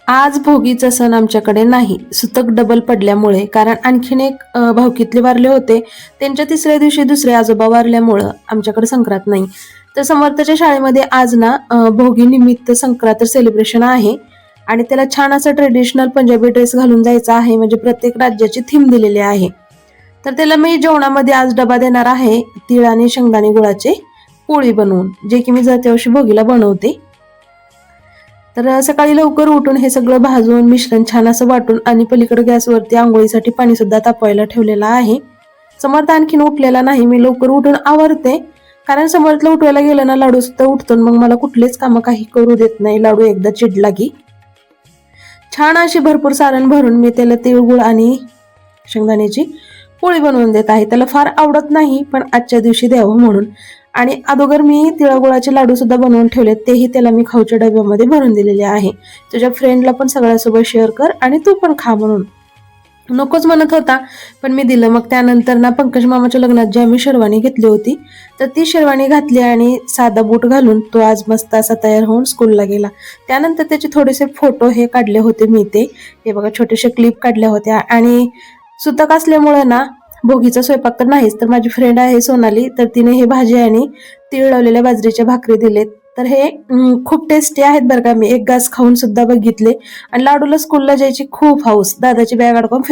आज भोगीचा सण आमच्याकडे नाही. सुतक डबल पडल्यामुळे, कारण आणखीन एक भाऊकीतले वारले होते. त्यांच्या तिसऱ्या दिवशी दुसरे आजोबा वारल्यामुळं आमच्याकडे संक्रांत नाही. तर समर्थच्या शाळेमध्ये आज ना भोगी निमित्त संक्रांत सेलिब्रेशन आहे आणि त्याला छान असं ट्रेडिशनल पंजाबी ड्रेस घालून जायचा आहे. म्हणजे प्रत्येक राज्याची थीम दिलेली आहे. तर त्याला मी जेवणामध्ये आज डबा देणार आहे तीळ आणि शेंगदाणे गुळाचे पोळी बनवून, जे की मी जाते वर्षी भोगीला बनवते. तर सकाळी लवकर उठून हे सगळं भाजून मिश्रण छान असं वाटून आणि पलीकडे गॅसवरती आंघोळीसाठी पाणी सुद्धा तापवायला ठेवलेलं आहे. समर्थ आणखीन उठलेला नाही. मी लवकर उठून आवरते, कारण समर्थला उठवायला गेलं ना लाडू सुद्धा उठतो, मग मला कुठलेच कामं काही करू देत नाही. लाडू एकदा चिडला की छान अशी भरपूर सारण भरून मी त्याला तिळगुळ आणि शेंगदाण्याची पोळी बनवून देत आहे. त्याला फार आवडत नाही, पण आजच्या दिवशी द्यावं म्हणून. आणि अगोदर मी तिळगुळाचे लाडू सुद्धा बनवून ठेवले, तेही त्याला मी खाऊच्या डब्यामध्ये भरून दिलेले आहे. तुझ्या फ्रेंडला पण सगळ्यासोबत शेअर कर आणि तू पण खा म्हणून. नकोच म्हणत होता, पण मी दिलं. मग त्यानंतर ना पंकज मामाच्या लग्नात जी आम्ही शेरवानी घेतली होती, तर ती शेरवानी घातली आणि साधा बूट घालून तो आज मस्त असा तयार होऊन स्कूलला गेला. त्यानंतर त्याचे थोडेसे फोटो हे काढले होते मी. हे बघा, छोटेसे क्लिप काढल्या होत्या. आणि सुतक असल्यामुळे ना भोगीचा स्वयंपाक तर नाहीच, तर माझी फ्रेंड आहे सोनाली, तर तिने हे भाजी आणि तीळ लावलेल्या बाजरीच्या भाकरी दिलेत. तर हे खूप टेस्टी आहेत बरं का. मी एक घास खाऊन सुद्धा बघितले आणि लाडूला स्कूलला जायची खूप हौस. दादाची बॅग अडकून